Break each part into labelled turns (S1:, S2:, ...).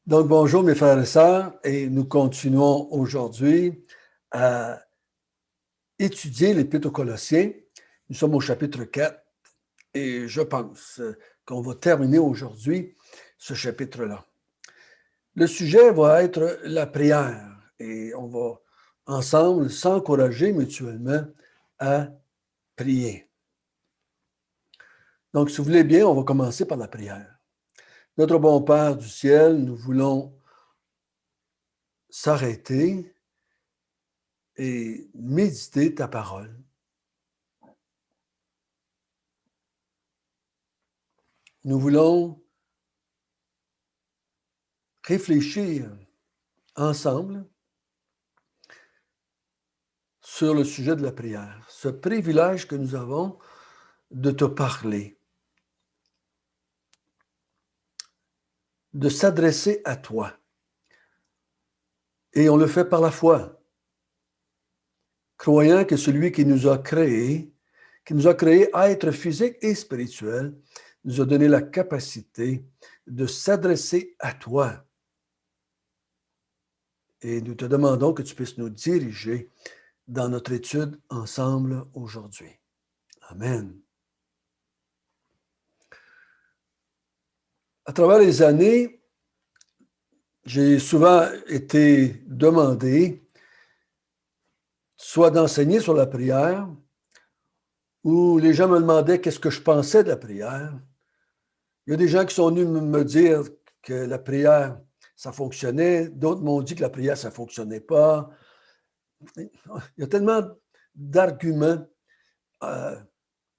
S1: Donc, bonjour mes frères et sœurs, et nous continuons aujourd'hui à étudier l'Épître aux Colossiens. Nous sommes au chapitre 4 et je pense qu'on va terminer aujourd'hui ce chapitre-là. Le sujet va être la prière et on va ensemble s'encourager mutuellement à prier. Donc, si vous voulez bien, on va commencer par la prière. Notre bon Père du ciel, nous voulons s'arrêter et méditer ta parole. Nous voulons réfléchir ensemble sur le sujet de la prière, ce privilège que nous avons de te parler, de s'adresser à toi. Et on le fait par la foi, croyant que celui qui nous a créés êtres physiques et spirituels, nous a donné la capacité de s'adresser à toi. Et nous te demandons que tu puisses nous diriger dans notre étude ensemble aujourd'hui. Amen. À travers les années, j'ai souvent été demandé soit d'enseigner sur la prière, ou les gens me demandaient qu'est-ce que je pensais de la prière. Il y a des gens qui sont venus me dire que la prière, ça fonctionnait. D'autres m'ont dit que la prière, ça ne fonctionnait pas. Il y a tellement d'arguments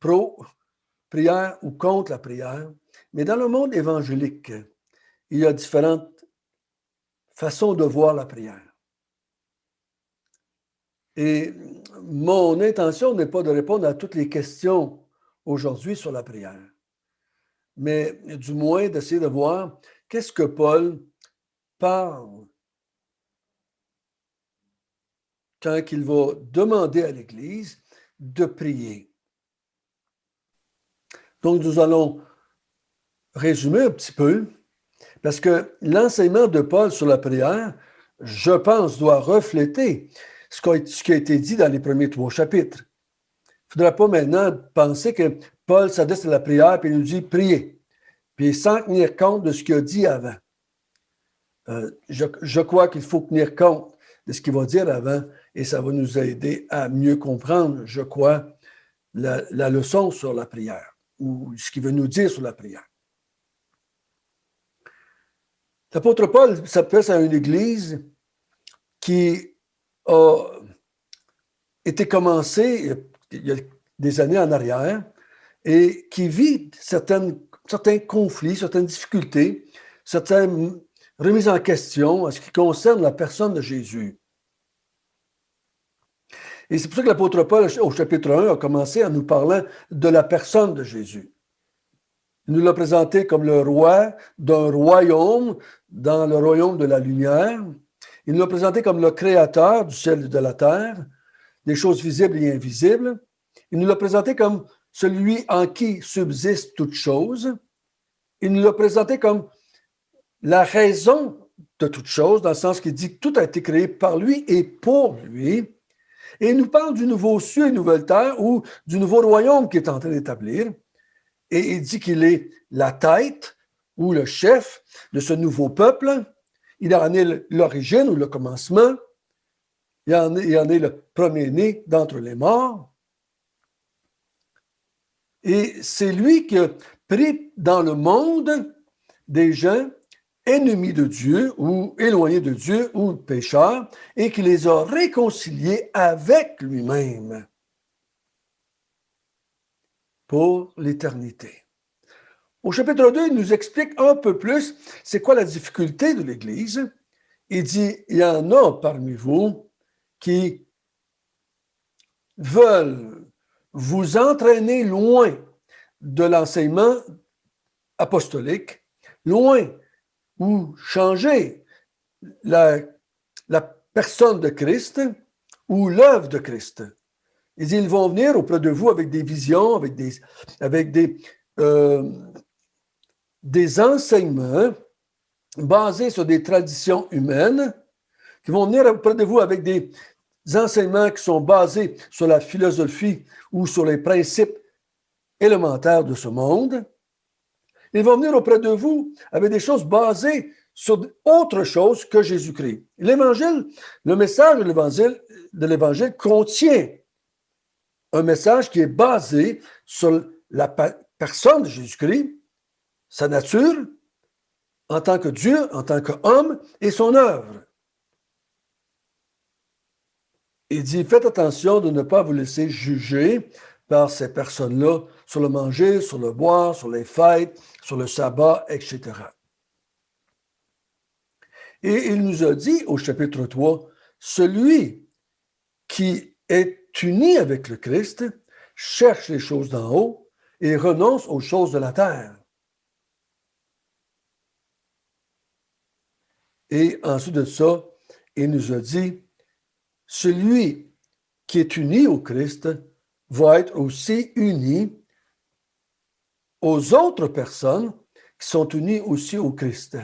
S1: pro-prière ou contre la prière. Mais dans le monde évangélique, il y a différentes façons de voir la prière. Et mon intention n'est pas de répondre à toutes les questions aujourd'hui sur la prière, mais du moins d'essayer de voir qu'est-ce que Paul parle quand il va demander à l'Église de prier. Donc, nous allons résumer un petit peu, parce que l'enseignement de Paul sur la prière, je pense, doit refléter ce qui a été dit dans les premiers 3 chapitres. Il ne faudra pas maintenant penser que Paul s'adresse à la prière et il nous dit « priez », puis sans tenir compte de ce qu'il a dit avant. Je crois qu'il faut tenir compte de ce qu'il va dire avant et ça va nous aider à mieux comprendre, je crois, la leçon sur la prière ou ce qu'il veut nous dire sur la prière. L'apôtre Paul s'adresse à une église qui a été commencée il y a des années en arrière et qui vit certains conflits, certaines difficultés, certaines remises en question en ce qui concerne la personne de Jésus. Et c'est pour ça que l'apôtre Paul, au chapitre 1, a commencé en nous parlant de la personne de Jésus. Il nous l'a présenté comme le roi d'un royaume, dans le royaume de la lumière. Il nous l'a présenté comme le créateur du ciel et de la terre, des choses visibles et invisibles. Il nous l'a présenté comme celui en qui subsistent toutes choses. Il nous l'a présenté comme la raison de toutes choses, dans le sens qu'il dit que tout a été créé par lui et pour lui. Et il nous parle du nouveau ciel et nouvelle terre ou du nouveau royaume qu'il est en train d'établir. Et il dit qu'il est la tête ou le chef de ce nouveau peuple. Il en est l'origine ou le commencement. Il en est le premier-né d'entre les morts. Et c'est lui qui a pris dans le monde des gens ennemis de Dieu ou éloignés de Dieu ou pécheurs et qui les a réconciliés avec lui-même pour l'éternité. Au chapitre 2, il nous explique un peu plus c'est quoi la difficulté de l'Église. Il dit, il y en a parmi vous qui veulent vous entraîner loin de l'enseignement apostolique, loin ou changer la personne de Christ ou l'œuvre de Christ. Il dit, ils vont venir auprès de vous avec des visions, avec des enseignements basés sur des traditions humaines, qui vont venir auprès de vous avec des enseignements qui sont basés sur la philosophie ou sur les principes élémentaires de ce monde. Ils vont venir auprès de vous avec des choses basées sur autre chose que Jésus-Christ. L'Évangile, le message de l'Évangile contient un message qui est basé sur la personne de Jésus-Christ, sa nature, en tant que Dieu, en tant qu'homme, et son œuvre. Il dit, faites attention de ne pas vous laisser juger par ces personnes-là sur le manger, sur le boire, sur les fêtes, sur le sabbat, etc. Et il nous a dit au chapitre 3, celui qui est uni avec le Christ cherche les choses d'en haut et renonce aux choses de la terre. Et ensuite de ça, il nous a dit, celui qui est uni au Christ va être aussi uni aux autres personnes qui sont unies aussi au Christ.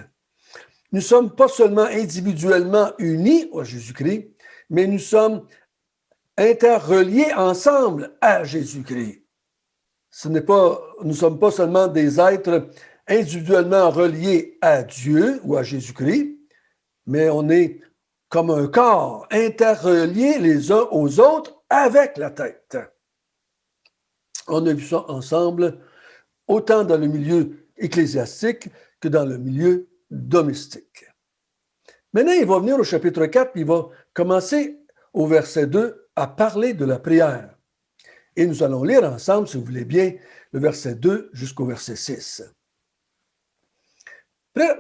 S1: Nous ne sommes pas seulement individuellement unis à Jésus-Christ, mais nous sommes interreliés ensemble à Jésus-Christ. Nous ne sommes pas seulement des êtres individuellement reliés à Dieu ou à Jésus-Christ, mais on est comme un corps interreliés les uns aux autres avec la tête. On a vu ça ensemble, autant dans le milieu ecclésiastique que dans le milieu domestique. Maintenant, il va venir au chapitre 4, il va commencer au verset 2 à parler de la prière. Et nous allons lire ensemble, si vous voulez bien, le verset 2 jusqu'au verset 6.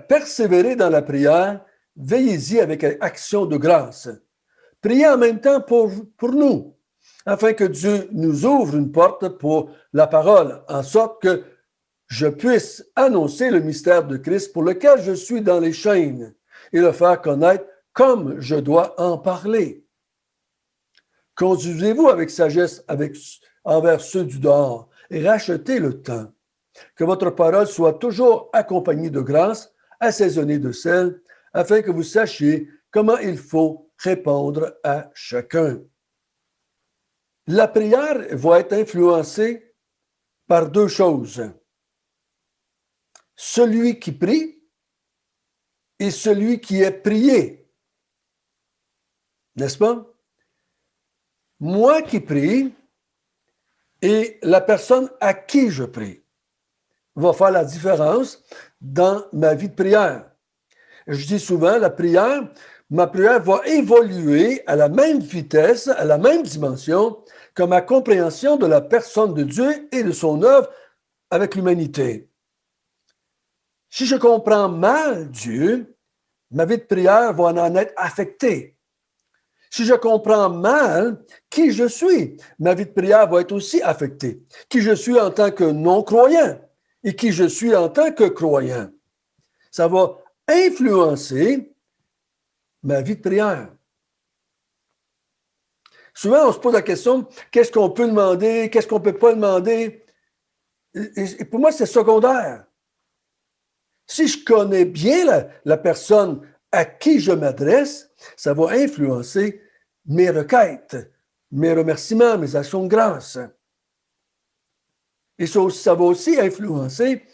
S1: Persévérez dans la prière, veillez-y avec action de grâce. Priez en même temps pour nous, afin que Dieu nous ouvre une porte pour la parole, en sorte que je puisse annoncer le mystère de Christ pour lequel je suis dans les chaînes et le faire connaître comme je dois en parler. Conduisez-vous avec sagesse envers ceux du dehors et rachetez le temps. Que votre parole soit toujours accompagnée de grâce, assaisonnée de sel, afin que vous sachiez comment il faut répondre à chacun. La prière va être influencée par deux choses. Celui qui prie et celui qui est prié. N'est-ce pas? Moi qui prie et la personne à qui je prie va faire la différence dans ma vie de prière. Je dis souvent, ma prière va évoluer à la même vitesse, à la même dimension que ma compréhension de la personne de Dieu et de son œuvre avec l'humanité. Si je comprends mal Dieu, ma vie de prière va en être affectée. Si je comprends mal qui je suis, ma vie de prière va être aussi affectée. Qui je suis en tant que non-croyant et qui je suis en tant que croyant. Ça va influencer ma vie de prière. Souvent, on se pose la question, qu'est-ce qu'on peut demander, qu'est-ce qu'on ne peut pas demander? Et pour moi, c'est secondaire. Si je connais bien la personne à qui je m'adresse, ça va influencer mes requêtes, mes remerciements, mes actions de grâce. Et ça va aussi influencer,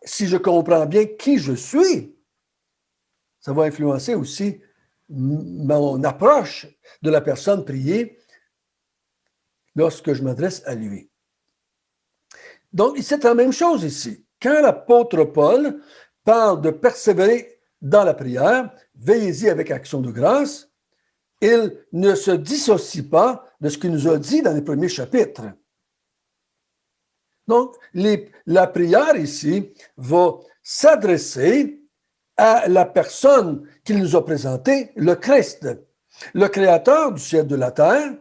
S1: si je comprends bien qui je suis, ça va influencer aussi mon approche de la personne priée lorsque je m'adresse à lui. Donc, c'est la même chose ici. Quand l'apôtre Paul parle de persévérer dans la prière, veillez-y avec action de grâce, il ne se dissocie pas de ce qu'il nous a dit dans les premiers chapitres. Donc, la prière ici va s'adresser à la personne qu'il nous a présentée, le Christ, le créateur du ciel et de la terre,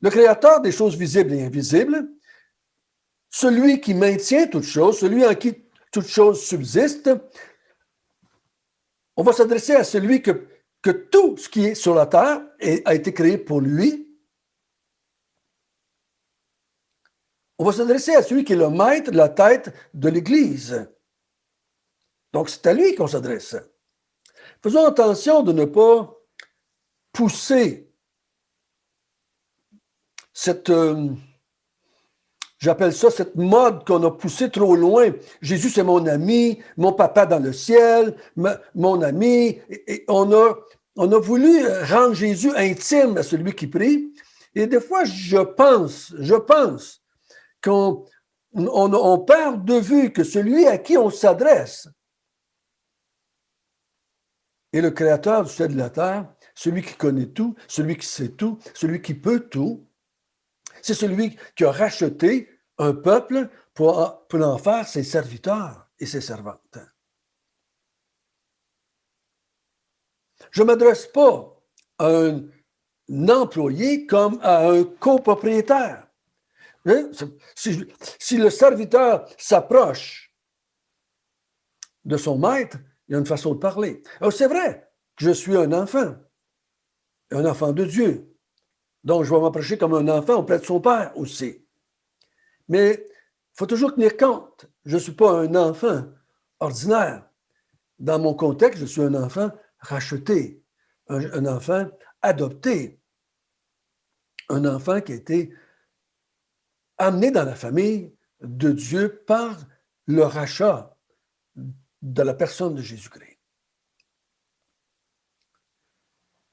S1: le créateur des choses visibles et invisibles, celui qui maintient toutes choses, celui en qui toutes choses subsistent. On va s'adresser à celui que tout ce qui est sur la terre a été créé pour lui. On va s'adresser à celui qui est le maître, la tête de l'Église. Donc, c'est à lui qu'on s'adresse. Faisons attention de ne pas pousser cette, j'appelle ça cette mode qu'on a poussée trop loin. Jésus, c'est mon ami, mon papa dans le ciel, mon ami. Et on a voulu rendre Jésus intime à celui qui prie. Et des fois, je pense qu'on perd de vue que celui à qui on s'adresse est le Créateur du ciel et de la terre, celui qui connaît tout, celui qui sait tout, celui qui peut tout. C'est celui qui a racheté un peuple pour en faire ses serviteurs et ses servantes. Je ne m'adresse pas à un employé comme à un copropriétaire. Si le serviteur s'approche de son maître, il y a une façon de parler. Alors, c'est vrai que je suis un enfant de Dieu. Donc, je vais m'approcher comme un enfant auprès de son père aussi. Mais il faut toujours tenir compte. Je ne suis pas un enfant ordinaire. Dans mon contexte, je suis un enfant racheté, un enfant adopté, un enfant qui a été amené dans la famille de Dieu par le rachat de la personne de Jésus-Christ.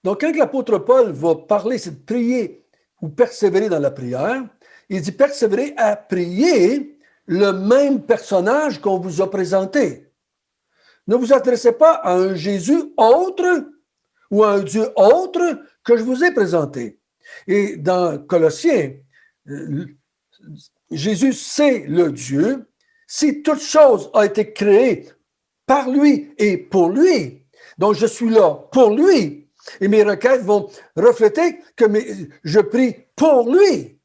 S1: Donc, quand l'apôtre Paul va parler, c'est de prier ou persévérer dans la prière, il dit persévérer à prier le même personnage qu'on vous a présenté. Ne vous adressez pas à un Jésus autre ou à un Dieu autre que je vous ai présenté. Et dans Colossiens, Jésus, c'est le Dieu. Si toute chose a été créée par lui et pour lui, donc je suis là pour lui, et mes requêtes vont refléter que je prie pour lui.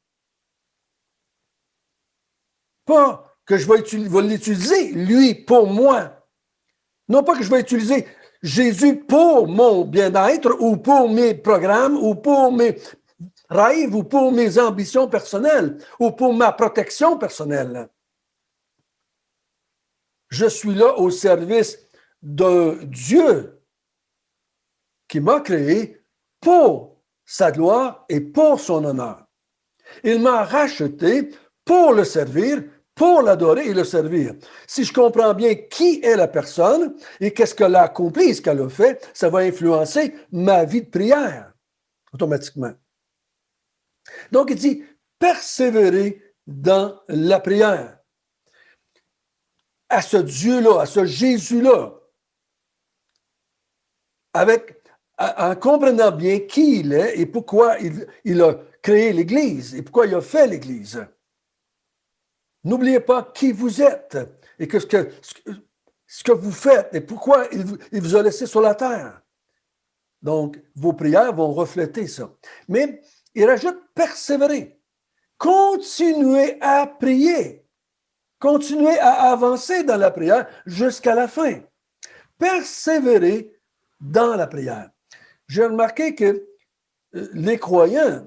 S1: Pas que je vais l'utiliser, lui, pour moi. Non pas que je vais utiliser Jésus pour mon bien-être ou pour mes programmes ou pour mes rêves ou pour mes ambitions personnelles ou pour ma protection personnelle. Je suis là au service d'un Dieu qui m'a créé pour sa gloire et pour son honneur. Il m'a racheté pour le servir, pour l'adorer et le servir. Si je comprends bien qui est la personne et qu'est-ce qu'elle a accompli, ce qu'elle a fait, ça va influencer ma vie de prière automatiquement. Donc, il dit, persévérer dans la prière. À ce Dieu-là, à ce Jésus-là, en comprenant bien qui il est et pourquoi il a créé l'Église et pourquoi il a fait l'Église. N'oubliez pas qui vous êtes et ce que vous faites et pourquoi il vous a laissé sur la terre. Donc, vos prières vont refléter ça. Mais il rajoute persévérer. Continuez à prier. Continuez à avancer dans la prière jusqu'à la fin. Persévérer dans la prière. J'ai remarqué que les croyants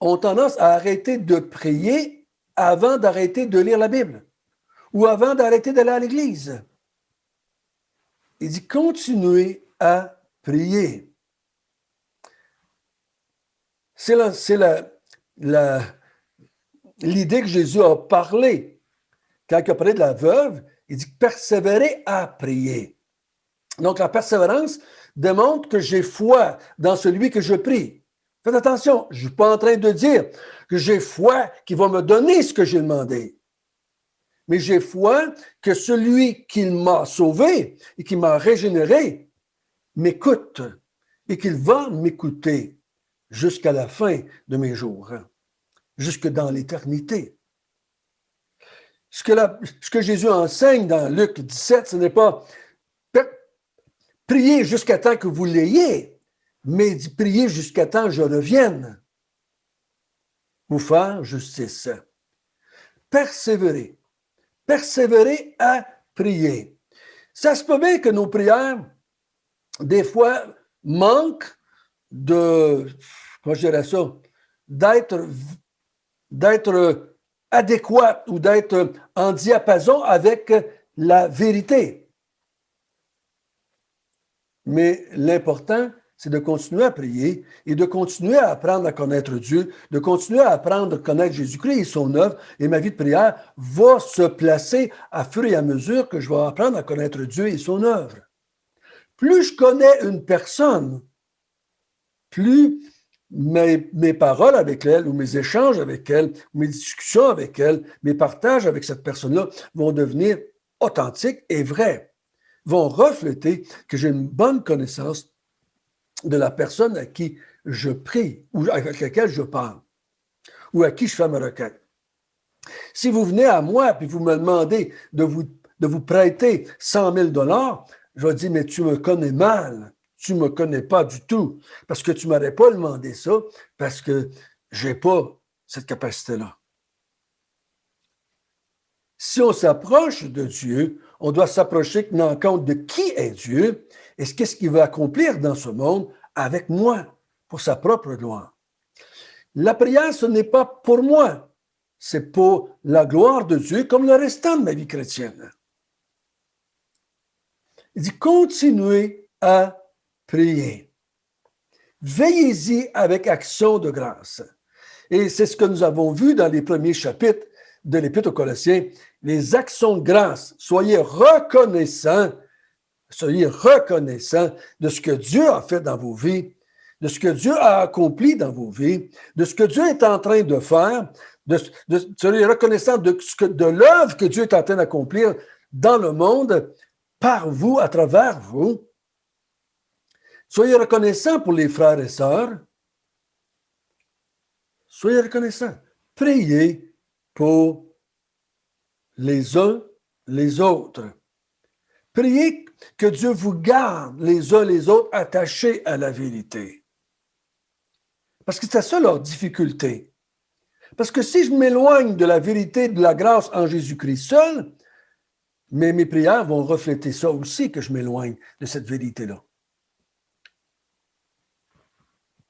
S1: ont tendance à arrêter de prier avant d'arrêter de lire la Bible ou avant d'arrêter d'aller à l'église. Il dit continuez à prier. C'est l'idée que Jésus a parlé. Quand il a parlé de la veuve, il dit persévérer à prier. Donc, la persévérance démontre que j'ai foi dans celui que je prie. Faites attention, je ne suis pas en train de dire que j'ai foi qui va me donner ce que j'ai demandé. Mais j'ai foi que celui qui m'a sauvé et qui m'a régénéré m'écoute et qu'il va m'écouter jusqu'à la fin de mes jours, jusque dans l'éternité. Ce que Jésus enseigne dans Luc 17, ce n'est pas priez jusqu'à temps que vous l'ayez, mais priez jusqu'à temps que je revienne vous faire justice. Persévérer. Persévérer à prier. Ça se peut bien que nos prières, des fois, manquent de, comment je dirais ça, d'être adéquates ou d'être en diapason avec la vérité. Mais l'important, c'est de continuer à prier et de continuer à apprendre à connaître Dieu, de continuer à apprendre à connaître Jésus-Christ et son œuvre. Et ma vie de prière va se placer à fur et à mesure que je vais apprendre à connaître Dieu et son œuvre. Plus je connais une personne, plus mes paroles avec elle, ou mes échanges avec elle, ou mes discussions avec elle, mes partages avec cette personne-là vont devenir authentiques et vrais, vont refléter que j'ai une bonne connaissance de la personne à qui je prie, ou avec laquelle je parle, ou à qui je fais ma requête. Si vous venez à moi et vous me demandez de vous prêter 100 000 $, je vais dire, mais tu me connais mal. Tu ne me connais pas du tout. Parce que tu ne m'aurais pas demandé ça, parce que je n'ai pas cette capacité-là. Si on s'approche de Dieu, on doit s'approcher tenant compte de qui est Dieu et qu'est-ce qu'il veut accomplir dans ce monde avec moi, pour sa propre gloire. La prière, ce n'est pas pour moi, c'est pour la gloire de Dieu comme le restant de ma vie chrétienne. Il dit, continuez à prier. Veillez-y avec action de grâce. Et c'est ce que nous avons vu dans les premiers chapitres de l'Épître aux Colossiens, les actions de grâce. Soyez reconnaissants de ce que Dieu a fait dans vos vies, de ce que Dieu a accompli dans vos vies, de ce que Dieu est en train de faire, soyez reconnaissants de l'œuvre que Dieu est en train d'accomplir dans le monde, par vous, à travers vous. Soyez reconnaissants pour les frères et sœurs. Soyez reconnaissants. Priez pour les uns les autres. Priez que Dieu vous garde les uns les autres attachés à la vérité. Parce que c'est ça leur difficulté. Parce que si je m'éloigne de la vérité, de la grâce en Jésus-Christ seul, mais mes prières vont refléter ça aussi, que je m'éloigne de cette vérité-là.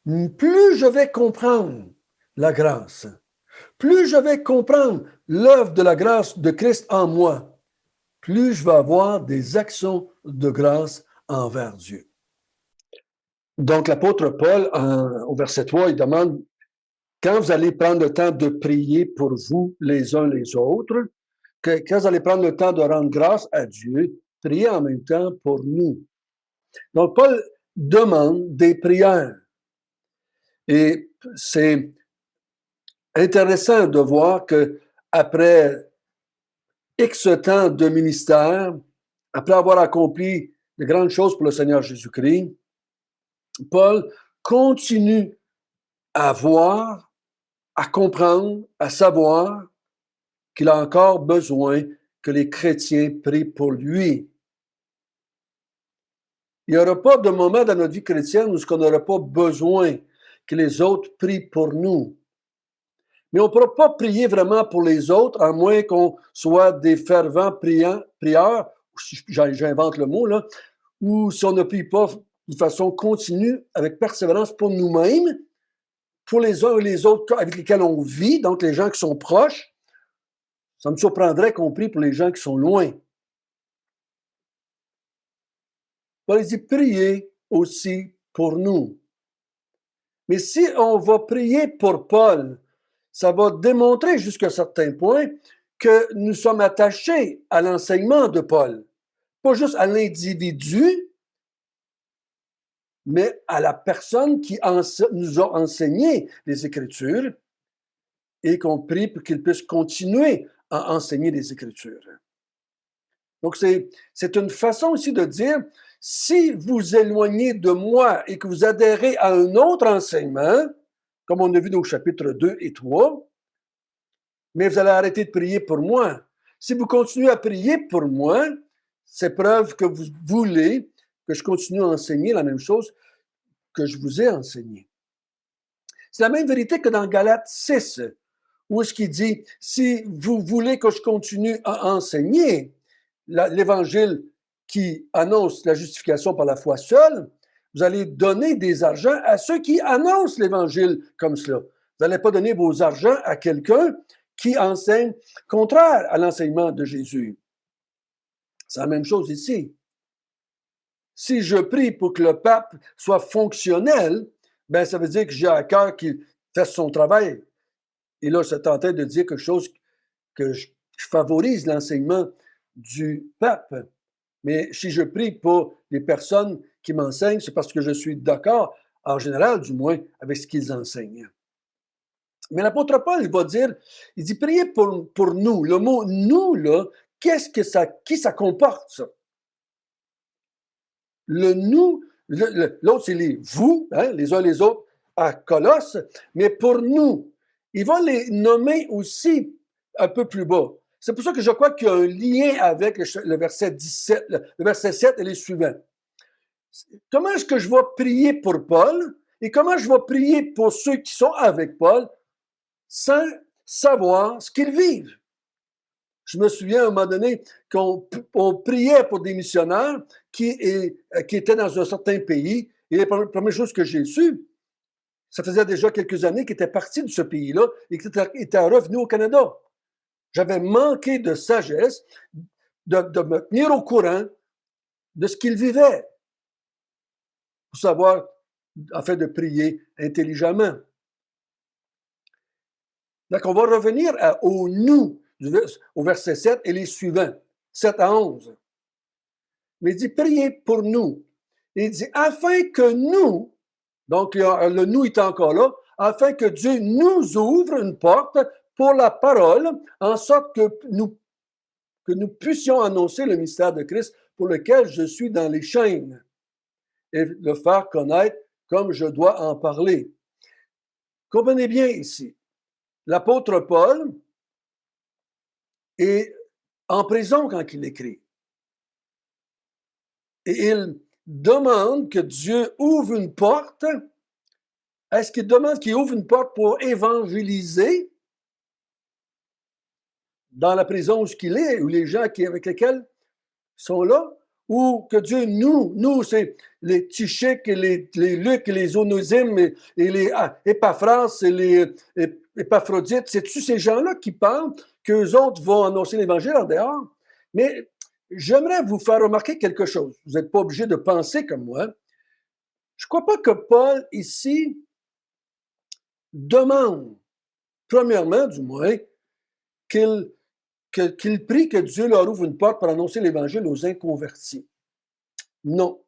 S1: Plus je vais comprendre la grâce, plus je vais comprendre l'œuvre de la grâce de Christ en moi, plus je vais avoir des actions de grâce envers Dieu. Donc, l'apôtre Paul, au verset 3, il demande, quand vous allez prendre le temps de prier pour vous les uns les autres, quand vous allez prendre le temps de rendre grâce à Dieu, priez en même temps pour nous. Donc, Paul demande des prières. Et c'est intéressant de voir qu'après X temps de ministère, après avoir accompli de grandes choses pour le Seigneur Jésus-Christ, Paul continue à voir, à comprendre, à savoir qu'il a encore besoin que les chrétiens prient pour lui. Il n'y aura pas de moment dans notre vie chrétienne où on n'aura pas besoin que les autres prient pour nous. Mais on ne pourra pas prier vraiment pour les autres, à moins qu'on soit des fervents prieurs, j'invente le mot, là, ou si on ne prie pas de façon continue, avec persévérance pour nous-mêmes, pour les uns et les autres avec lesquels on vit, donc les gens qui sont proches. Ça me surprendrait qu'on prie pour les gens qui sont loin. Paul dit, priez aussi pour nous. Mais si on va prier pour Paul, ça va démontrer jusqu'à un certain point que nous sommes attachés à l'enseignement de Paul. Pas juste à l'individu, mais à la personne qui nous a enseigné les Écritures et qu'on prie pour qu'il puisse continuer à enseigner les Écritures. Donc, c'est une façon aussi de dire, si vous éloignez de moi et que vous adhérez à un autre enseignement, comme on a vu dans le chapitre 2 et 3, mais vous allez arrêter de prier pour moi. Si vous continuez à prier pour moi, c'est preuve que vous voulez que je continue à enseigner la même chose que je vous ai enseigné. C'est la même vérité que dans Galates 6, où est-ce qu'il dit, si vous voulez que je continue à enseigner l'évangile qui annonce la justification par la foi seule, vous allez donner des argents à ceux qui annoncent l'évangile comme cela. Vous n'allez pas donner vos argents à quelqu'un qui enseigne contraire à l'enseignement de Jésus. C'est la même chose ici. Si je prie pour que le pape soit fonctionnel, ben ça veut dire que j'ai à cœur qu'il fasse son travail. Et là, c'est en train de dire quelque chose que je favorise l'enseignement du pape. Mais si je prie pour les personnes qui m'enseignent, c'est parce que je suis d'accord, en général du moins, avec ce qu'ils enseignent. Mais l'apôtre Paul, il va dire, il dit, priez pour nous. Le mot nous, là, qui ça comporte, ça? Le nous, l'autre, c'est les vous, hein, les uns les autres à Colosse, mais pour nous, il va les nommer aussi un peu plus bas. C'est pour ça que je crois qu'il y a un lien avec le verset 17, le verset 7 et les suivants. Comment est-ce que je vais prier pour Paul et comment je vais prier pour ceux qui sont avec Paul sans savoir ce qu'ils vivent? Je me souviens à un moment donné qu'on priait pour des missionnaires qui étaient dans un certain pays. Et la première chose que j'ai su, ça faisait déjà quelques années qu'ils étaient partis de ce pays-là et qu'ils étaient revenus au Canada. J'avais manqué de sagesse de me tenir au courant de ce qu'ils vivaient pour savoir, en fait, de prier intelligemment. Donc, on va revenir au nous, au verset 7 et les suivants, 7 à 11. Mais il dit, priez pour nous. Il dit, afin que nous, donc le nous est encore là, afin que Dieu nous ouvre une porte pour la parole, en sorte que nous puissions annoncer le mystère de Christ pour lequel je suis dans les chaînes et le faire connaître comme je dois en parler. Comprenez bien ici, l'apôtre Paul est en prison quand il écrit. Et il demande que Dieu ouvre une porte. Est-ce qu'il demande qu'il ouvre une porte pour évangéliser dans la prison où il est, ou les gens avec lesquels sont là? Ou que Dieu nous, c'est les Tychiques, et les Luc, et les Onésime, et les Épaphras, et les Épaphrodite, c'est-tu ces gens-là qui parlent qu'eux autres vont annoncer l'Évangile en dehors? Mais j'aimerais vous faire remarquer quelque chose. Vous n'êtes pas obligé de penser comme moi. Je ne crois pas que Paul, ici, demande, premièrement du moins, qu'il prie que Dieu leur ouvre une porte pour annoncer l'Évangile aux inconvertis. Non.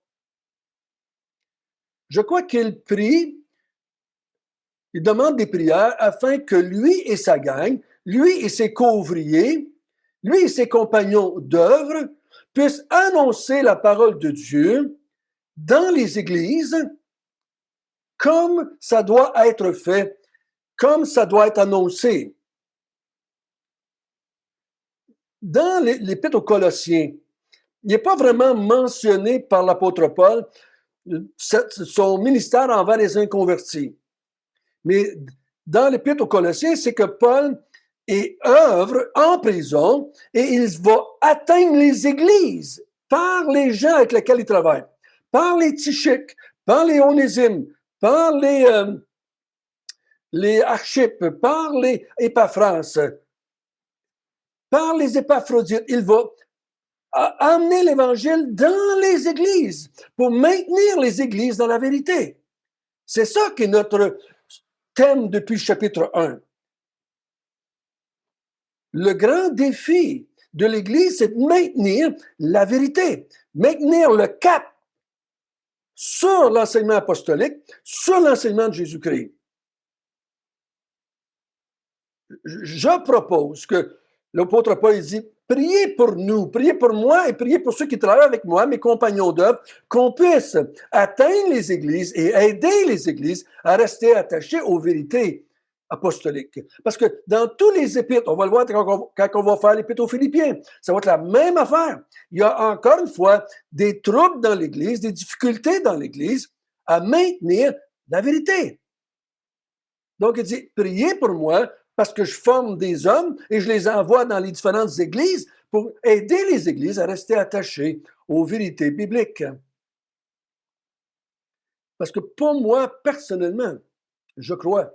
S1: Je crois qu'il prie, il demande des prières afin que lui et sa gang, lui et ses co-ouvriers, lui et ses compagnons d'œuvre puissent annoncer la parole de Dieu dans les églises comme ça doit être fait, comme ça doit être annoncé. Dans l'Épître aux Colossiens, il n'est pas vraiment mentionné par l'apôtre Paul son ministère envers les inconvertis. Mais dans l'Épître aux Colossiens, c'est que Paul œuvre en prison et il va atteindre les églises par les gens avec lesquels il travaille, par les Tychiques, par les Onésimes, par les Archippes, par les Épaphras, par les Épaphrodite. Il va amener l'Évangile dans les églises pour maintenir les églises dans la vérité. C'est ça qui est notre thème depuis le chapitre 1. Le grand défi de l'Église, c'est de maintenir la vérité, maintenir le cap sur l'enseignement apostolique, sur l'enseignement de Jésus-Christ. Je propose que l'apôtre Paul dit, priez pour nous, priez pour moi et priez pour ceux qui travaillent avec moi, mes compagnons d'œuvre, qu'on puisse atteindre les églises et aider les églises à rester attachées aux vérités apostoliques. Parce que dans tous les épîtres, on va le voir quand on va faire l'épître aux Philippiens, ça va être la même affaire. Il y a encore une fois des troubles dans l'Église, des difficultés dans l'Église à maintenir la vérité. Donc, il dit, priez pour moi, parce que je forme des hommes et je les envoie dans les différentes églises pour aider les églises à rester attachées aux vérités bibliques. Parce que pour moi, personnellement, je crois,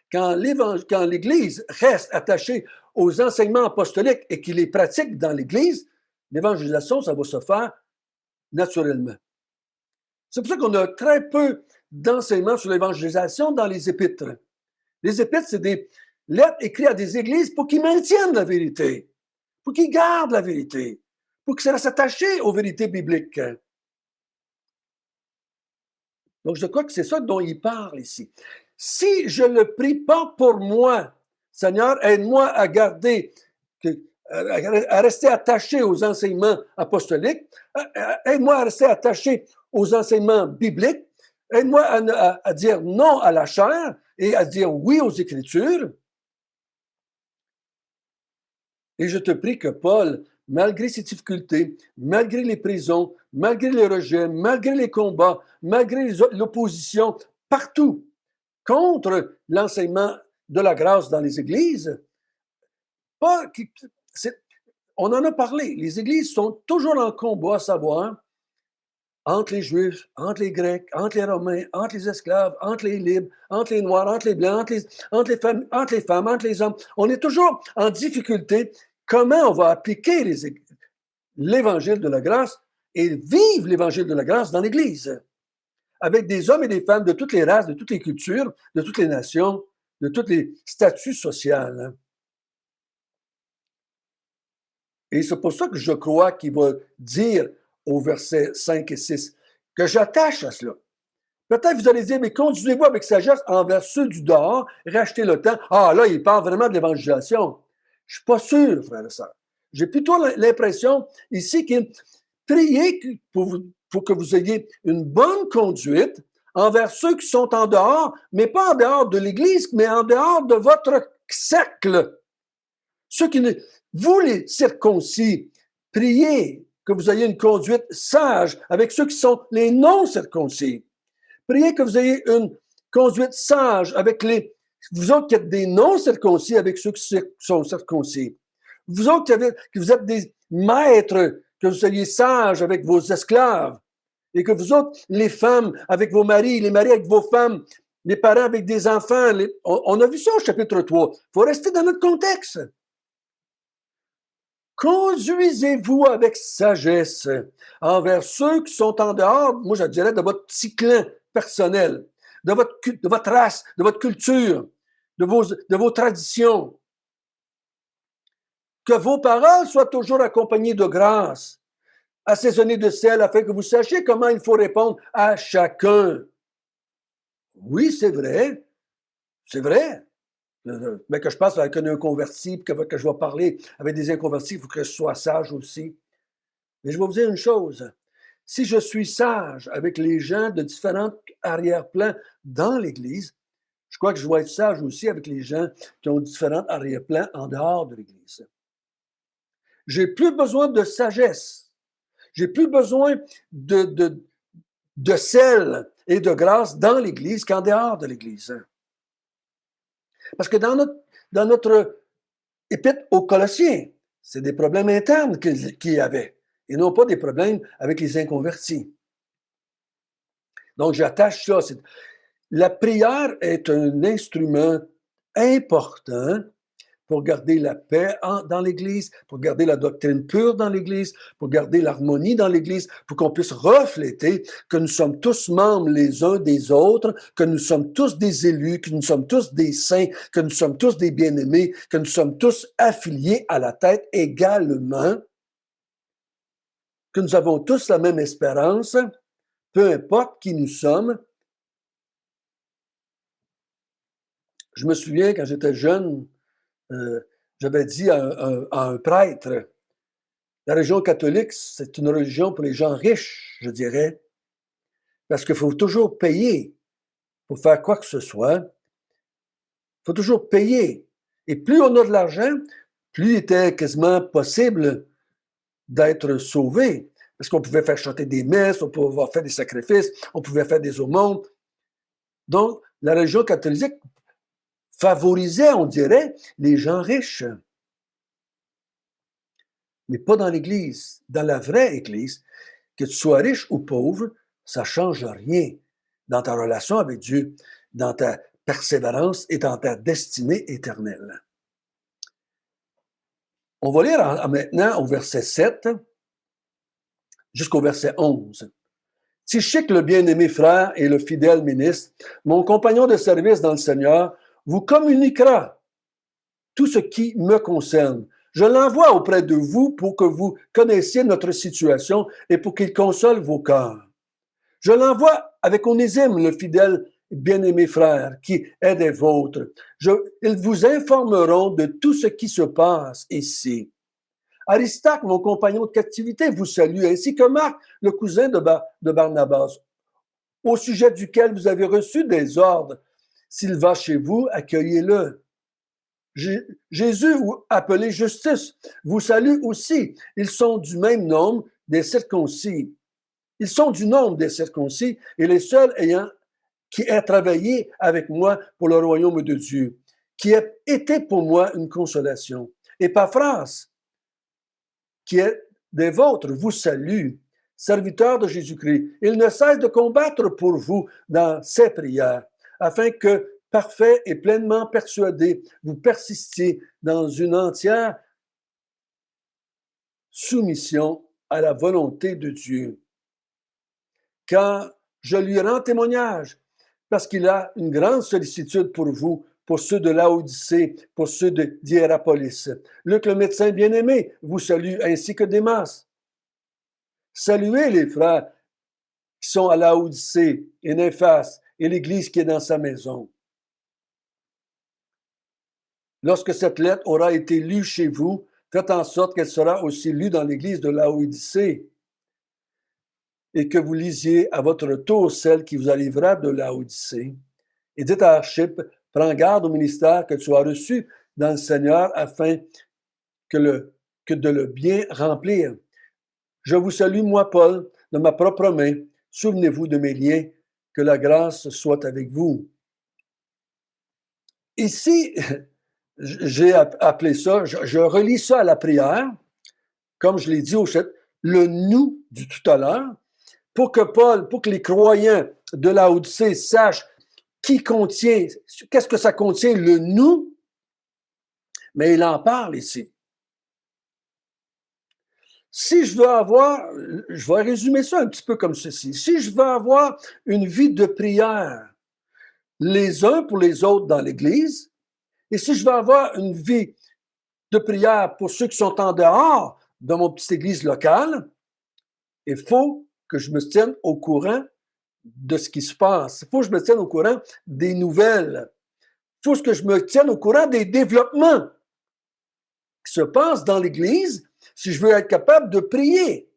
S1: quand l'Église reste attachée aux enseignements apostoliques et qu'il les pratique dans l'Église, L'évangélisation, ça va se faire naturellement. C'est pour ça qu'on a très peu d'enseignements sur l'évangélisation dans les épîtres. Les épîtres, c'est des lettres écrites à des églises pour qu'ils maintiennent la vérité, pour qu'ils gardent la vérité, pour qu'ils restent attachés aux vérités bibliques. Donc, je crois que c'est ça dont il parle ici. Si je ne le prie pas pour moi, Seigneur, aide-moi à garder, à rester attaché aux enseignements apostoliques, aide-moi à rester attaché aux enseignements bibliques, aide-moi à dire non à la chair et à dire oui aux Écritures. Et je te prie que Paul, malgré ses difficultés, malgré les prisons, malgré les rejets, malgré les combats, malgré l'opposition, partout, contre l'enseignement de la grâce dans les églises, on en a parlé, les églises sont toujours en combat, à savoir, entre les Juifs, entre les Grecs, entre les Romains, entre les esclaves, entre les libres, entre les Noirs, entre les Blancs, entre les femmes, entre les hommes. On est toujours en difficulté. Comment on va appliquer l'évangile de la grâce et vivre l'évangile de la grâce dans l'Église? Avec des hommes et des femmes de toutes les races, de toutes les cultures, de toutes les nations, de tous les statuts sociaux. Et c'est pour ça que je crois qu'il va dire au verset 5 et 6 que j'attache à cela. Peut-être vous allez dire, mais conduisez-vous avec sagesse envers ceux du dehors, rachetez le temps. Ah là, il parle vraiment de l'évangélisation. Je ne suis pas sûr, frère et sœur. J'ai plutôt l'impression ici que priez pour que vous ayez une bonne conduite envers ceux qui sont en dehors, mais pas en dehors de l'Église, mais en dehors de votre cercle. Ceux qui ne, vous les circoncis, priez que vous ayez une conduite sage avec ceux qui sont les non-circoncis. Priez que vous ayez une conduite sage avec vous autres qui êtes des non-circoncis avec ceux qui sont circoncis. Vous autres qui vous êtes des maîtres, que vous soyez sages avec vos esclaves. Et que vous autres, les femmes avec vos maris, les maris avec vos femmes, les parents avec des enfants. On a vu ça au chapitre 3. Il faut rester dans notre contexte. Conduisez-vous avec sagesse envers ceux qui sont en dehors, moi je dirais, de votre petit clan personnel, de votre race, de votre culture, de vos traditions. Que vos paroles soient toujours accompagnées de grâce, assaisonnées de sel, afin que vous sachiez comment il faut répondre à chacun. Oui, c'est vrai. C'est vrai. Mais que je passe avec un inconverti, que je vais parler avec des inconvertis, il faut que je sois sage aussi. Mais je vais vous dire une chose. Si je suis sage avec les gens de différents arrière-plans dans l'Église, je crois que je dois être sage aussi avec les gens qui ont différents arrière-plans en dehors de l'Église. J'ai plus besoin de sagesse. J'ai plus besoin de sel et de grâce dans l'Église qu'en dehors de l'Église. Parce que dans notre épître aux Colossiens, c'est des problèmes internes qu'il y avait, et non pas des problèmes avec les inconvertis. Donc, j'attache ça. La prière est un instrument important pour garder la paix dans l'Église, pour garder la doctrine pure dans l'Église, pour garder l'harmonie dans l'Église, pour qu'on puisse refléter que nous sommes tous membres les uns des autres, que nous sommes tous des élus, que nous sommes tous des saints, que nous sommes tous des bien-aimés, que nous sommes tous affiliés à la tête également, que nous avons tous la même espérance, peu importe qui nous sommes. Je me souviens, quand j'étais jeune, j'avais dit à un prêtre, la religion catholique, c'est une religion pour les gens riches, je dirais, parce qu'il faut toujours payer pour faire quoi que ce soit. Il faut toujours payer. Et plus on a de l'argent, plus il était quasiment possible d'être sauvé. Parce qu'on pouvait faire chanter des messes, on pouvait faire des sacrifices, on pouvait faire des aumônes. Donc, la religion catholique favorisait, on dirait, les gens riches. Mais pas dans l'Église. Dans la vraie Église, que tu sois riche ou pauvre, ça ne change rien dans ta relation avec Dieu, dans ta persévérance et dans ta destinée éternelle. On va lire maintenant au verset 7. jusqu'au verset 11. Tychik, le bien-aimé frère et le fidèle ministre, mon compagnon de service dans le Seigneur, vous communiquera tout ce qui me concerne. Je l'envoie auprès de vous pour que vous connaissiez notre situation et pour qu'il console vos cœurs. Je l'envoie avec Onésime, le fidèle bien-aimé frère, qui est des vôtres. Ils vous informeront de tout ce qui se passe ici. Aristarque, mon compagnon de captivité, vous salue, ainsi que Marc, le cousin de Barnabas, au sujet duquel vous avez reçu des ordres. S'il va chez vous, accueillez-le. Jésus, appelé Justice, vous salue aussi. Ils sont du même nombre des circoncis. Ils sont du nombre des circoncis et les seuls qui aient travaillé avec moi pour le royaume de Dieu, qui a été pour moi une consolation. Épaphras, qui est des vôtres, vous salue, serviteur de Jésus-Christ. Il ne cesse de combattre pour vous dans ses prières, afin que, parfait et pleinement persuadé, vous persistiez dans une entière soumission à la volonté de Dieu. Car je lui rends témoignage, parce qu'il a une grande sollicitude pour vous, pour ceux de Laodicée, pour ceux d'Hiérapolis. Luc, le médecin bien-aimé, vous salue, ainsi que Démas. Saluez les frères qui sont à Laodicée et Néphas et l'Église qui est dans sa maison. Lorsque cette lettre aura été lue chez vous, faites en sorte qu'elle sera aussi lue dans l'Église de Laodicée et que vous lisiez à votre tour celle qui vous arrivera de Laodicée. Et dites à Archippe, prends garde au ministère que tu as reçu dans le Seigneur afin que de le bien remplir. Je vous salue, moi, Paul, de ma propre main. Souvenez-vous de mes liens. Que la grâce soit avec vous. Ici, j'ai appelé ça, je relis ça à la prière, comme je l'ai dit au chapitre, le nous du tout à l'heure, pour que les croyants de Laodicée sachent qu'est-ce que ça contient, le nous, mais il en parle ici. Si je vais résumer ça un petit peu comme ceci. Si je veux avoir une vie de prière, les uns pour les autres dans l'Église, et si je veux avoir une vie de prière pour ceux qui sont en dehors de mon petite église locale, il faut que je me tienne au courant de ce qui se passe. Il faut que je me tienne au courant des nouvelles. Il faut que je me tienne au courant des développements qui se passent dans l'Église si je veux être capable de prier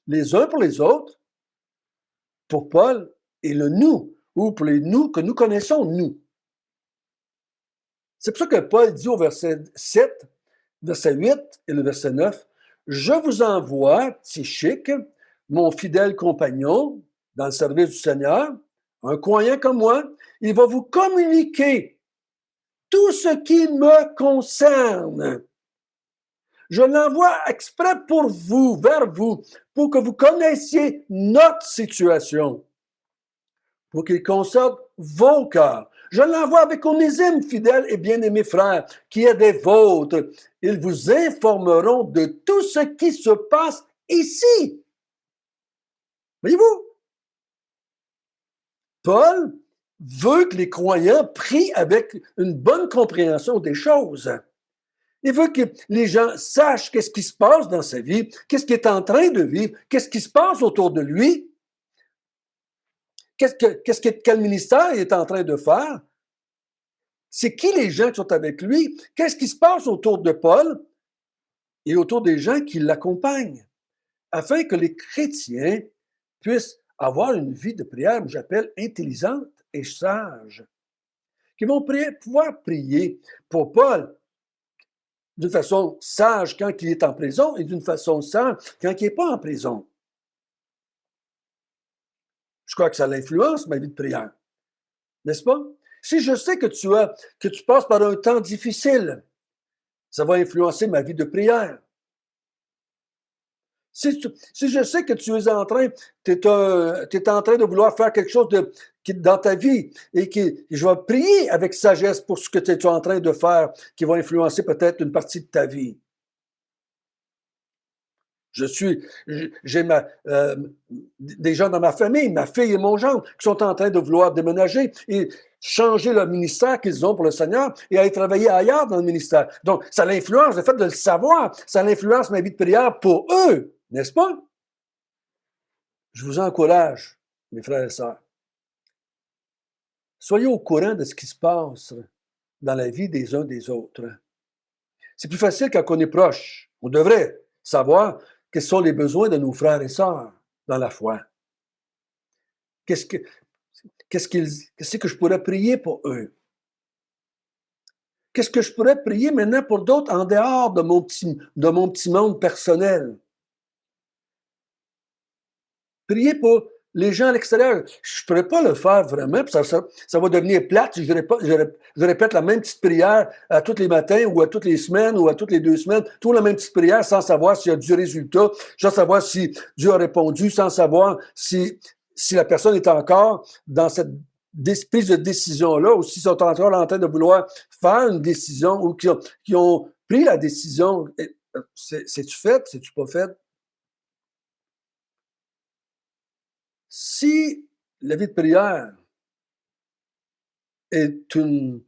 S1: les uns pour les autres, pour Paul et le nous, ou pour les nous que nous connaissons, nous. C'est pour ça que Paul dit au verset 7, verset 8 et le verset 9, « Je vous envoie, Tychik, mon fidèle compagnon, dans le service du Seigneur, un croyant comme moi, il va vous communiquer tout ce qui me concerne. Je l'envoie exprès pour vous, vers vous, pour que vous connaissiez notre situation, pour qu'il console vos cœurs. Je l'envoie avec Onésime, fidèle et bien-aimé frère, qui est des vôtres. Ils vous informeront de tout ce qui se passe ici. » Voyez-vous? Paul veut que les croyants prient avec une bonne compréhension des choses. Il veut que les gens sachent qu'est-ce qui se passe dans sa vie, qu'est-ce qu'il est en train de vivre, qu'est-ce qui se passe autour de lui, quel ministère il est en train de faire. C'est qui les gens qui sont avec lui, qu'est-ce qui se passe autour de Paul et autour des gens qui l'accompagnent, afin que les chrétiens puissent avoir une vie de prière, que j'appelle intelligente et sage, qui vont pouvoir prier pour Paul d'une façon sage quand il est en prison et d'une façon sage quand il n'est pas en prison. Je crois que ça l'influence, ma vie de prière. N'est-ce pas? Si je sais que tu passes par un temps difficile, ça va influencer ma vie de prière. Si je sais que tu es en train de vouloir faire quelque chose dans ta vie et que je vais prier avec sagesse pour ce que tu es en train de faire qui va influencer peut-être une partie de ta vie. J'ai des gens dans ma famille, ma fille et mon gendre, qui sont en train de vouloir déménager et changer le ministère qu'ils ont pour le Seigneur et aller travailler ailleurs dans le ministère. Donc, ça l'influence, le fait de le savoir, ça influence ma vie de prière pour eux, n'est-ce pas? Je vous encourage, mes frères et sœurs. Soyez au courant de ce qui se passe dans la vie des uns des autres. C'est plus facile quand on est proche. On devrait savoir quels sont les besoins de nos frères et sœurs dans la foi. Qu'est-ce que je pourrais prier pour eux? Qu'est-ce que je pourrais prier maintenant pour d'autres en dehors de mon petit monde personnel? Prier pour les gens à l'extérieur. Je ne pourrais pas le faire vraiment, puis ça va devenir plate si je répète la même petite prière à tous les matins ou à toutes les semaines ou à toutes les 2 semaines, toujours la même petite prière sans savoir s'il y a du résultat, sans savoir si Dieu a répondu, sans savoir si la personne est encore dans cette prise de décision-là ou s'ils sont encore en train de vouloir faire une décision ou qui ont pris la décision. C'est-tu fait? C'est-tu pas fait? Si la vie de prière est une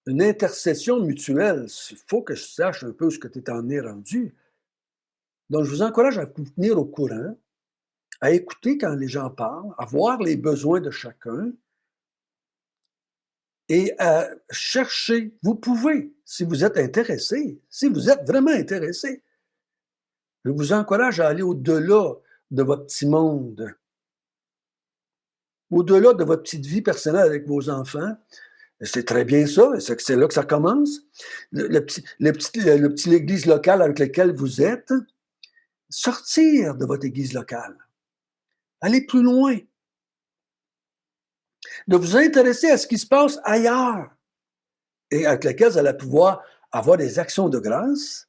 S1: intercession mutuelle, il faut que je sache un peu ce que tu es en es rendu. Donc, je vous encourage à vous tenir au courant, à écouter quand les gens parlent, à voir les besoins de chacun et à chercher. Vous pouvez, si vous êtes intéressé, si vous êtes vraiment intéressé, je vous encourage à aller au-delà de votre petit monde, au-delà de votre petite vie personnelle avec vos enfants. C'est très bien ça, c'est là que ça commence. Le petit église locale avec laquelle vous êtes, sortir de votre église locale, aller plus loin, de vous intéresser à ce qui se passe ailleurs et avec lequel vous allez pouvoir avoir des actions de grâce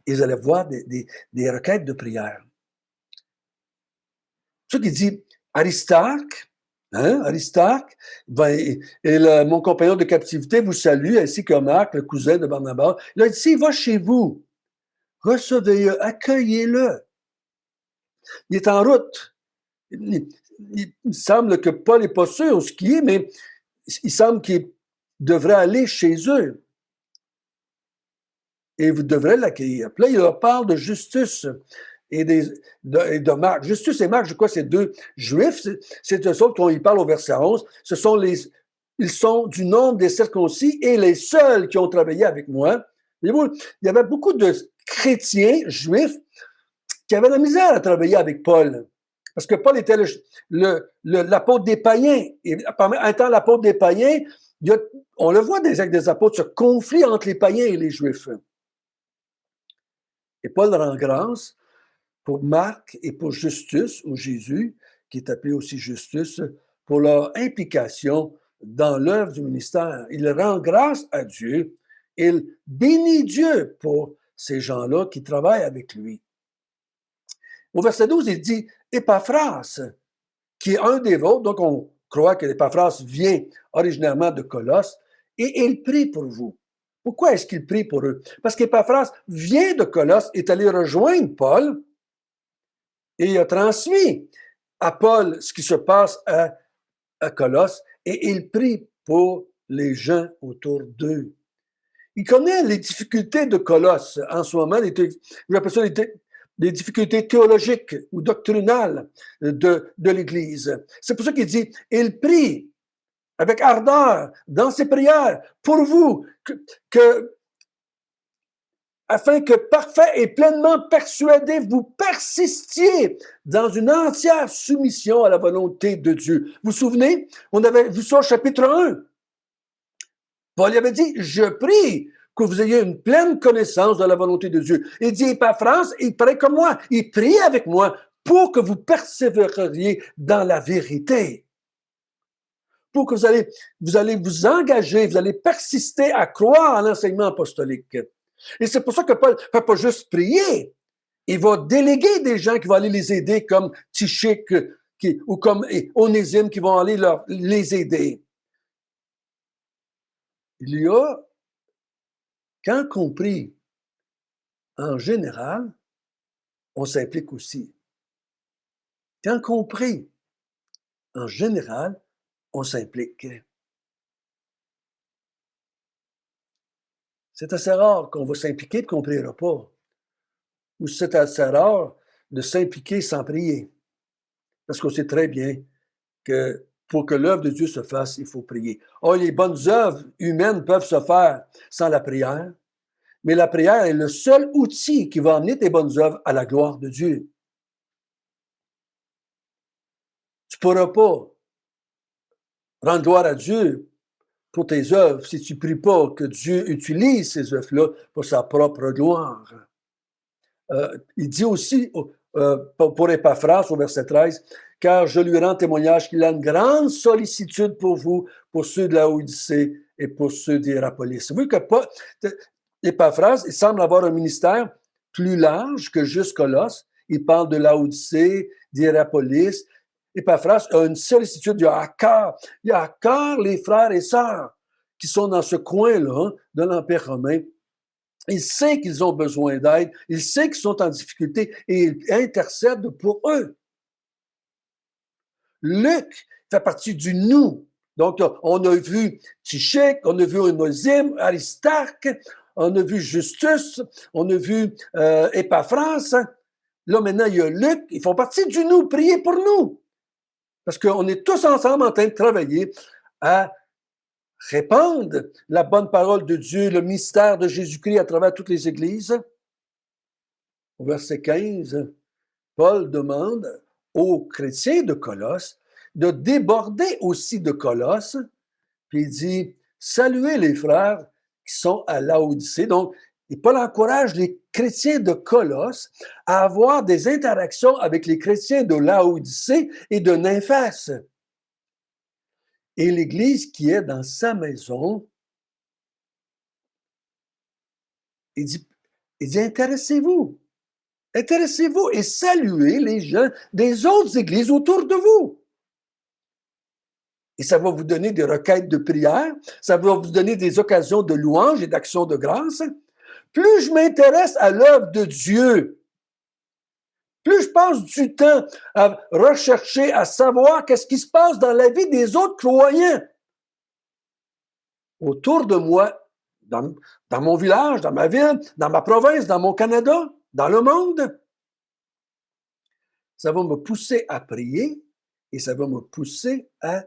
S1: et vous allez voir des requêtes de prière. C'est ça qui dit Aristarque, Aristarque, mon compagnon de captivité vous salue, ainsi que Marc, le cousin de Barnabas. Il a dit, s'il va chez vous, recevez-le, accueillez-le. Il est en route. Il semble que Paul n'est pas sûr ce qui est, mais il semble qu'il devrait aller chez eux. Et vous devrez l'accueillir. Puis là, il leur parle de Justus et de Marc. Justus et Marc, je crois, c'est 2 Juifs. C'est eux autres, quand il parle au verset 11, ils sont du nombre des circoncis et les seuls qui ont travaillé avec moi. Voyez-vous, il y avait beaucoup de chrétiens juifs qui avaient la misère à travailler avec Paul. Parce que Paul était l'apôtre des païens. Et en étant l'apôtre des païens, on le voit des actes des apôtres, ce conflit entre les païens et les juifs. Et Paul rend grâce pour Marc et pour Justus, ou Jésus, qui est appelé aussi Justus, pour leur implication dans l'œuvre du ministère. Il rend grâce à Dieu. Il bénit Dieu pour ces gens-là qui travaillent avec lui. Au verset 12, il dit « Épaphras, qui est un des vôtres », donc on croit que l'Épaphras vient originairement de Colosse, et il prie pour vous. Pourquoi est-ce qu'il prie pour eux? Parce qu'Épaphras vient de Colosse, est allé rejoindre Paul, et il a transmis à Paul ce qui se passe à Colosse, et il prie pour les gens autour d'eux. Il connaît les difficultés de Colosse en ce moment, j'appelle ça les difficultés théologiques ou doctrinales de l'Église. C'est pour ça qu'il dit, il prie avec ardeur dans ses prières pour vous, afin que parfait et pleinement persuadé, vous persistiez dans une entière soumission à la volonté de Dieu. Vous vous souvenez? On avait vu ça au chapitre 1. Paul avait dit, je prie que vous ayez une pleine connaissance de la volonté de Dieu. Il dit, Épaphras, il prie comme moi, il prie avec moi pour que vous persévériez dans la vérité. Pour que vous allez vous engager, vous allez persister à croire en l'enseignement apostolique. Et c'est pour ça que Paul ne fait pas juste prier. Il va déléguer des gens qui vont aller les aider, comme Tychik ou comme Onésime, qui vont aller les aider. Il y a, quand on prie en général, on s'implique aussi. Quand on prie, en général, on s'implique. C'est assez rare qu'on va s'impliquer et qu'on ne priera pas. Ou c'est assez rare de s'impliquer sans prier. Parce qu'on sait très bien que pour que l'œuvre de Dieu se fasse, il faut prier. Or, les bonnes œuvres humaines peuvent se faire sans la prière, mais la prière est le seul outil qui va amener tes bonnes œuvres à la gloire de Dieu. Tu ne pourras pas rendre gloire à Dieu pour tes œuvres si tu ne pries pas que Dieu utilise ces œuvres-là pour sa propre gloire. Il dit aussi pour Épaphras au verset 13, « Car je lui rends témoignage qu'il a une grande sollicitude pour vous, pour ceux de la Odyssée et pour ceux d'Hierapolis. » Vous voyez que Épaphras, il semble avoir un ministère plus large que juste Colosse. Il parle de la Odyssée, d'Hierapolis. Épaphras a une sollicitude, il a à cœur les frères et sœurs qui sont dans ce coin-là de l'Empire romain. Il sait qu'ils ont besoin d'aide, il sait qu'ils sont en difficulté et il intercède pour eux. Luc fait partie du nous. Donc, on a vu Tychik, on a vu Onésime, Aristarque, on a vu Justus, on a vu Épaphras. Là, maintenant, il y a Luc. Ils font partie du nous. Priez pour nous. Parce qu'on est tous ensemble en train de travailler à répandre la bonne parole de Dieu, le mystère de Jésus-Christ à travers toutes les églises. Au verset 15, Paul demande aux chrétiens de Colosse de déborder aussi de Colosse, puis il dit « Saluez les frères qui sont à Laodicée ». Donc, et Paul encourage les chrétiens de Colosse à avoir des interactions avec les chrétiens de Laodicée et de Nymphas. Et l'Église qui est dans sa maison, il dit intéressez-vous. Intéressez-vous et saluez les gens des autres églises autour de vous. Et ça va vous donner des requêtes de prière, ça va vous donner des occasions de louange et d'action de grâce. Plus je m'intéresse à l'œuvre de Dieu, plus je passe du temps à rechercher, à savoir qu'est-ce qui se passe dans la vie des autres croyants autour de moi, dans mon village, dans ma ville, dans ma province, dans mon Canada, dans le monde. Ça va me pousser à prier et ça va me pousser à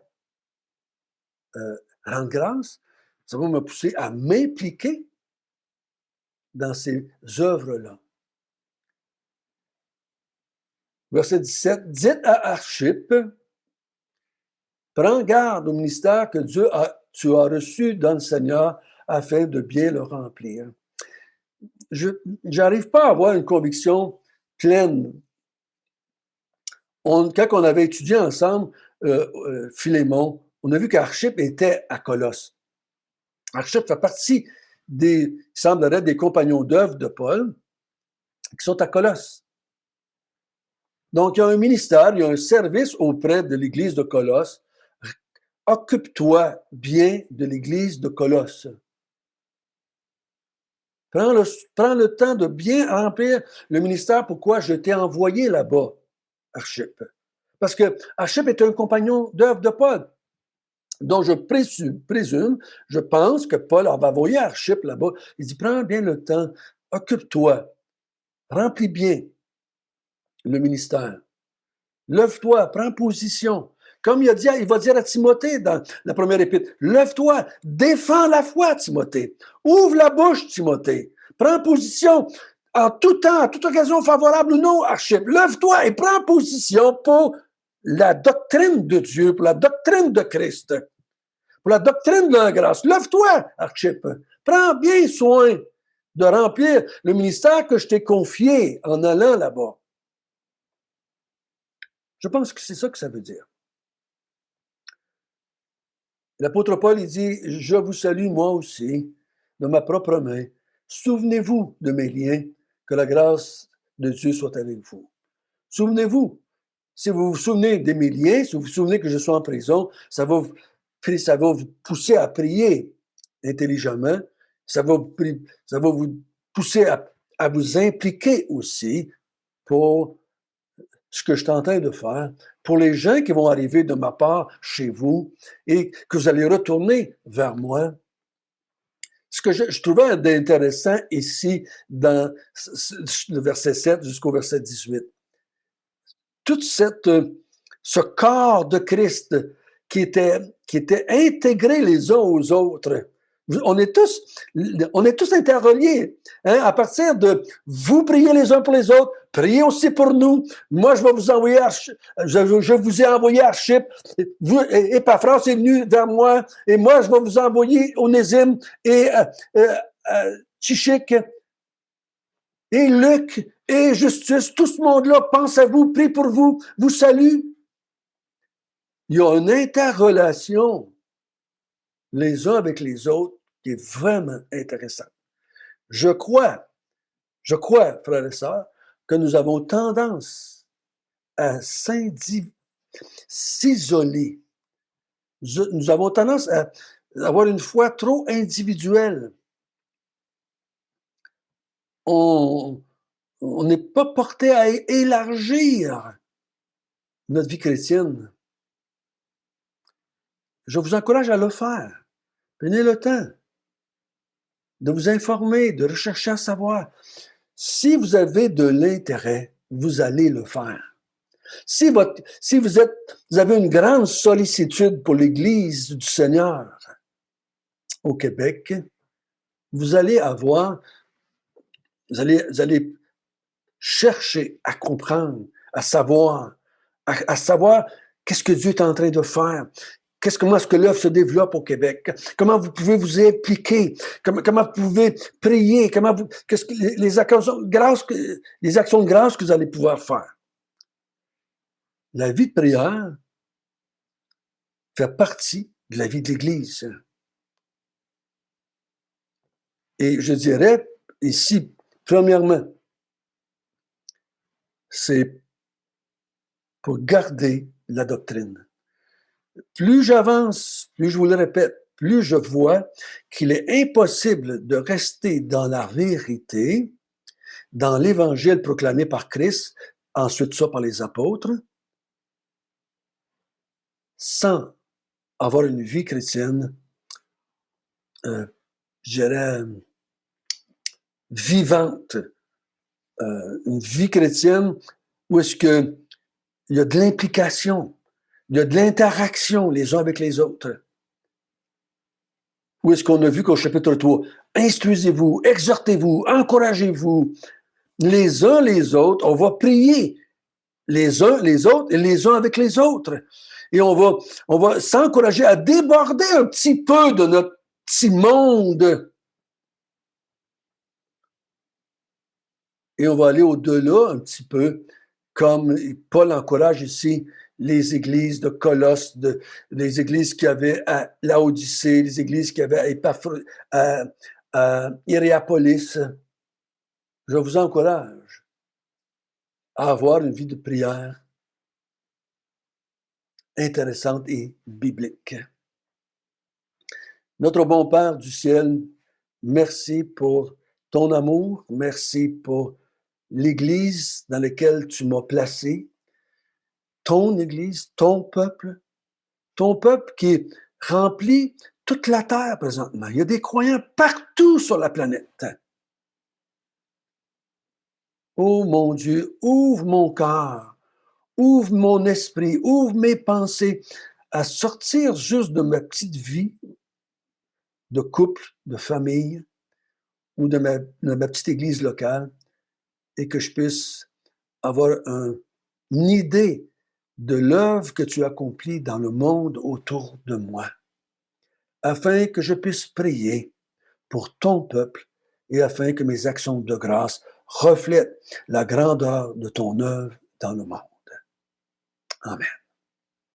S1: rendre grâce. Ça va me pousser à m'impliquer dans ces œuvres-là. Verset 17, dites à Archippe, prends garde au ministère que tu as reçu dans le Seigneur afin de bien le remplir. Je n'arrive pas à avoir une conviction pleine. Quand on avait étudié ensemble Philémon, on a vu qu'Archippe était à Colosse. Archippe fait partie il semblerait, des compagnons d'œuvre de Paul qui sont à Colosse. Donc, il y a un ministère, il y a un service auprès de l'Église de Colosse. Occupe-toi bien de l'Église de Colosse. Prends le temps de bien remplir le ministère. Pourquoi je t'ai envoyé là-bas, Archippe? Parce que Archippe est un compagnon d'œuvre de Paul. Donc, je présume, je pense que Paul va envoyer Archippe là-bas. Il dit, prends bien le temps, occupe-toi, remplis bien le ministère. Lève-toi, prends position. Comme il va dire à Timothée dans la première épître, lève-toi, défends la foi, Timothée. Ouvre la bouche, Timothée. Prends position en tout temps, à toute occasion favorable ou non, Archippe. Lève-toi et prends position pour la doctrine de Dieu, pour la doctrine de Christ, pour la doctrine de la grâce. Lève-toi, Archippe. Prends bien soin de remplir le ministère que je t'ai confié en allant là-bas. Je pense que c'est ça que ça veut dire. L'apôtre Paul, il dit, « Je vous salue moi aussi, de ma propre main. Souvenez-vous de mes liens, que la grâce de Dieu soit avec vous. » Souvenez-vous. Si vous vous souvenez de mes liens, si vous vous souvenez que je suis en prison, ça va vous pousser à prier intelligemment. Ça va vous pousser à vous impliquer aussi pour ce que je suis en train de faire, pour les gens qui vont arriver de ma part chez vous et que vous allez retourner vers moi. Ce que je trouvais d'intéressant ici dans le verset 7 jusqu'au verset 18, tout ce corps de Christ qui était intégré les uns aux autres. On est tous interreliés. Hein? À partir de vous priez les uns pour les autres, priez aussi pour nous. Moi, je vais vous envoyer, je vous ai envoyé Archip. Épaphras est venu vers moi, et moi, je vais vous envoyer Onésime et Tychik et Luc et Justus. Tout ce monde-là pense à vous, prie pour vous, vous salue. Il y a une interrelation les uns avec les autres qui est vraiment intéressante. Je crois, frères et sœurs, que nous avons tendance à s'isoler. Nous avons tendance à avoir une foi trop individuelle. On n'est pas porté à élargir notre vie chrétienne. Je vous encourage à le faire. Prenez le temps de vous informer, de rechercher à savoir. Si vous avez de l'intérêt, vous allez le faire. Si vous avez une grande sollicitude pour l'Église du Seigneur au Québec, vous allez chercher à comprendre, à savoir qu'est-ce que Dieu est en train de faire. Comment est-ce que l'œuvre se développe au Québec? Comment vous pouvez vous impliquer? Comment vous pouvez prier? Qu'est-ce que les actions de grâce que vous allez pouvoir faire? La vie de prière fait partie de la vie de l'Église. Et je dirais ici, premièrement, c'est pour garder la doctrine. Plus j'avance, plus je vous le répète, plus je vois qu'il est impossible de rester dans la vérité, dans l'Évangile proclamé par Christ, ensuite ça par les apôtres, sans avoir une vie chrétienne, je dirais, vivante, une vie chrétienne où est-ce qu'il y a de l'implication, il y a de l'interaction les uns avec les autres. Où est-ce qu'on a vu qu'au chapitre 3, instruisez-vous, exhortez-vous, encouragez-vous les uns les autres, on va prier les uns les autres et les uns avec les autres. Et on va s'encourager à déborder un petit peu de notre petit monde. Et on va aller au-delà un petit peu, comme Paul encourage ici les églises de Colosse, les églises qui avaient à Laodicée, les églises qui avaient à Hiérapolis. Je vous encourage à avoir une vie de prière intéressante et biblique. Notre bon Père du ciel, merci pour ton amour, merci pour l'Église dans laquelle tu m'as placé, ton Église, ton peuple qui remplit toute la terre présentement. Il y a des croyants partout sur la planète. Oh mon Dieu, ouvre mon cœur, ouvre mon esprit, ouvre mes pensées à sortir juste de ma petite vie de couple, de famille ou de ma petite église locale et que je puisse avoir une idée de l'œuvre que tu accomplis dans le monde autour de moi, afin que je puisse prier pour ton peuple et afin que mes actions de grâce reflètent la grandeur de ton œuvre dans le monde. Amen.